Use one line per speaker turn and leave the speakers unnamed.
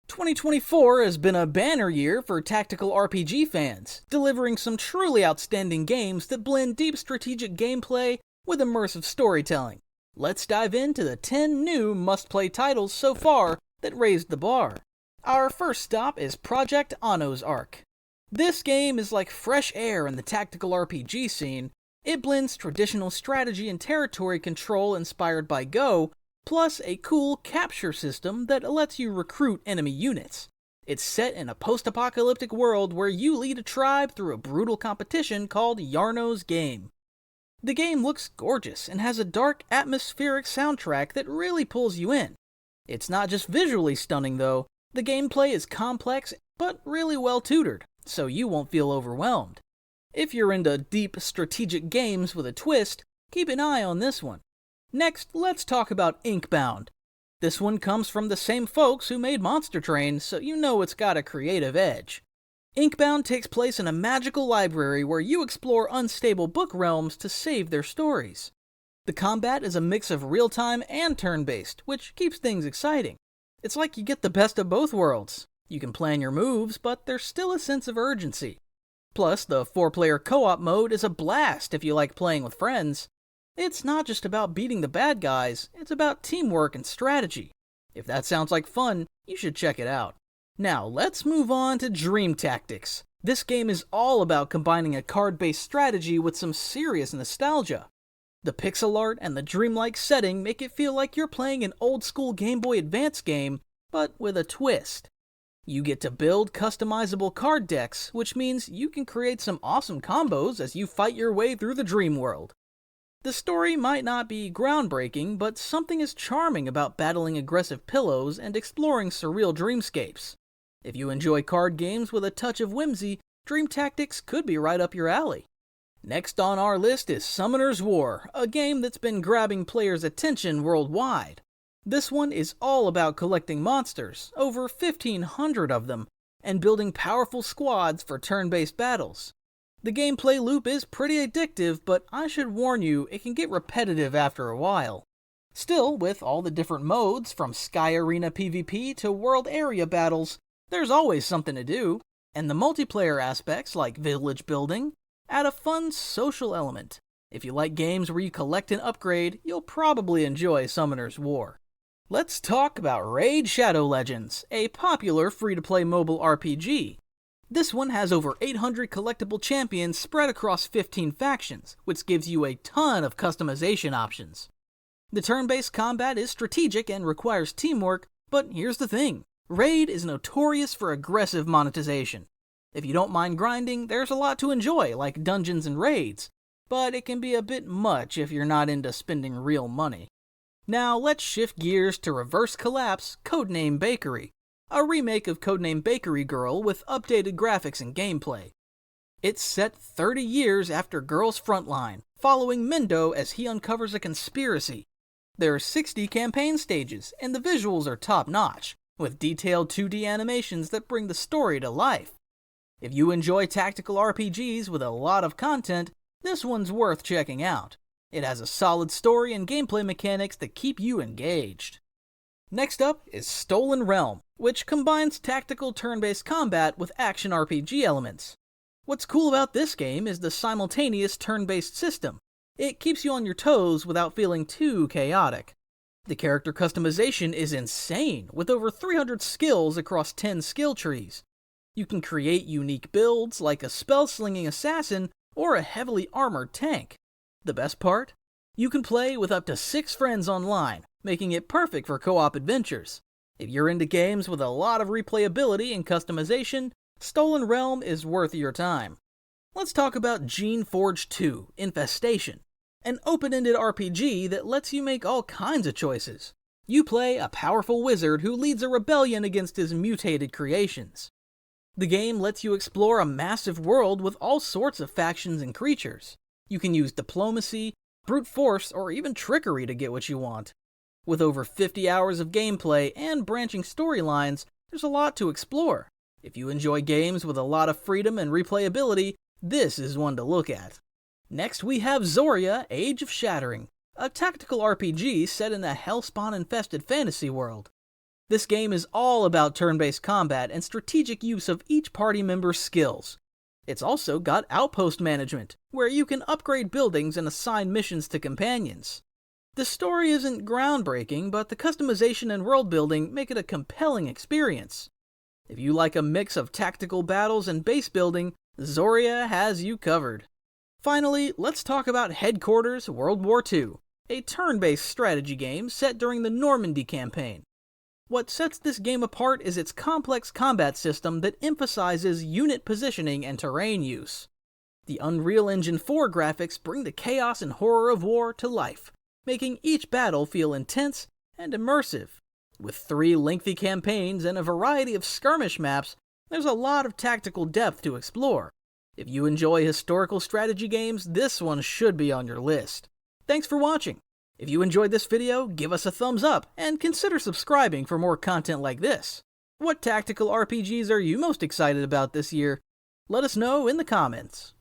2024 has been a banner year for tactical RPG fans, delivering some truly outstanding games that blend deep strategic gameplay with immersive storytelling. Let's dive into the 10 new must-play titles so far that raised the bar. Our first stop is Project AHNO's Arc. This game is like fresh air in the tactical RPG scene. It blends traditional strategy and territory control inspired by Go, plus a cool capture system that lets you recruit enemy units. It's set in a post-apocalyptic world where you lead a tribe through a brutal competition called AHNO's Game. The game looks gorgeous and has a dark, atmospheric soundtrack that really pulls you in. It's not just visually stunning though, the gameplay is complex but really well tutored, so you won't feel overwhelmed. If you're into deep strategic games with a twist, keep an eye on this one. Next, let's talk about Inkbound. This one comes from the same folks who made Monster Train, so you know it's got a creative edge. Inkbound takes place in a magical library where you explore unstable book realms to save their stories. The combat is a mix of real-time and turn-based, which keeps things exciting. It's like you get the best of both worlds. You can plan your moves, but there's still a sense of urgency. Plus, the 4-player co-op mode is a blast if you like playing with friends. It's not just about beating the bad guys, it's about teamwork and strategy. If that sounds like fun, you should check it out. Now, let's move on to Dream Tactics. This game is all about combining a card-based strategy with some serious nostalgia. The pixel art and the dreamlike setting make it feel like you're playing an old-school Game Boy Advance game, but with a twist. You get to build customizable card decks, which means you can create some awesome combos as you fight your way through the dream world. The story might not be groundbreaking, but something is charming about battling aggressive pillows and exploring surreal dreamscapes. If you enjoy card games with a touch of whimsy, Dream Tactics could be right up your alley. Next on our list is Summoner's War, a game that's been grabbing players' attention worldwide. This one is all about collecting monsters, over 1,500 of them, and building powerful squads for turn-based battles. The gameplay loop is pretty addictive, but I should warn you, it can get repetitive after a while. Still, with all the different modes, from Sky Arena PvP to World Area battles, there's always something to do, and the multiplayer aspects, like village building, add a fun social element. If you like games where you collect and upgrade, you'll probably enjoy Summoner's War. Let's talk about Raid Shadow Legends, a popular free-to-play mobile RPG. This one has over 800 collectible champions spread across 15 factions, which gives you a ton of customization options. The turn-based combat is strategic and requires teamwork, but here's the thing. Raid is notorious for aggressive monetization. If you don't mind grinding, there's a lot to enjoy, like dungeons and raids, but it can be a bit much if you're not into spending real money. Now let's shift gears to Reverse Collapse Codename Bakery, a remake of Codename Bakery Girl with updated graphics and gameplay. It's set 30 years after Girl's Frontline, following Mendo as he uncovers a conspiracy. There are 60 campaign stages, and the visuals are top-notch, with detailed 2D animations that bring the story to life. If you enjoy tactical RPGs with a lot of content, this one's worth checking out. It has a solid story and gameplay mechanics that keep you engaged. Next up is Stolen Realm, which combines tactical turn-based combat with action RPG elements. What's cool about this game is the simultaneous turn-based system. It keeps you on your toes without feeling too chaotic. The character customization is insane, with over 300 skills across 10 skill trees. You can create unique builds like a spell-slinging assassin or a heavily armored tank. The best part? You can play with up to 6 friends online, making it perfect for co-op adventures. If you're into games with a lot of replayability and customization, Stolen Realm is worth your time. Let's talk about Geneforge 2, Infestation, an open-ended RPG that lets you make all kinds of choices. You play a powerful wizard who leads a rebellion against his mutated creations. The game lets you explore a massive world with all sorts of factions and creatures. You can use diplomacy, brute force, or even trickery to get what you want. With over 50 hours of gameplay and branching storylines, there's a lot to explore. If you enjoy games with a lot of freedom and replayability, this is one to look at. Next we have Zoria, Age of Shattering, a tactical RPG set in a hellspawn-infested fantasy world. This game is all about turn-based combat and strategic use of each party member's skills. It's also got outpost management, where you can upgrade buildings and assign missions to companions. The story isn't groundbreaking, but the customization and world building make it a compelling experience. If you like a mix of tactical battles and base building, Zoria has you covered. Finally, let's talk about Headquarters World War II, a turn-based strategy game set during the Normandy campaign. What sets this game apart is its complex combat system that emphasizes unit positioning and terrain use. The Unreal Engine 4 graphics bring the chaos and horror of war to life, making each battle feel intense and immersive. With 3 lengthy campaigns and a variety of skirmish maps, there's a lot of tactical depth to explore. If you enjoy historical strategy games, this one should be on your list. Thanks for watching. If you enjoyed this video, give us a thumbs up and consider subscribing for more content like this. What tactical RPGs are you most excited about this year? Let us know in the comments.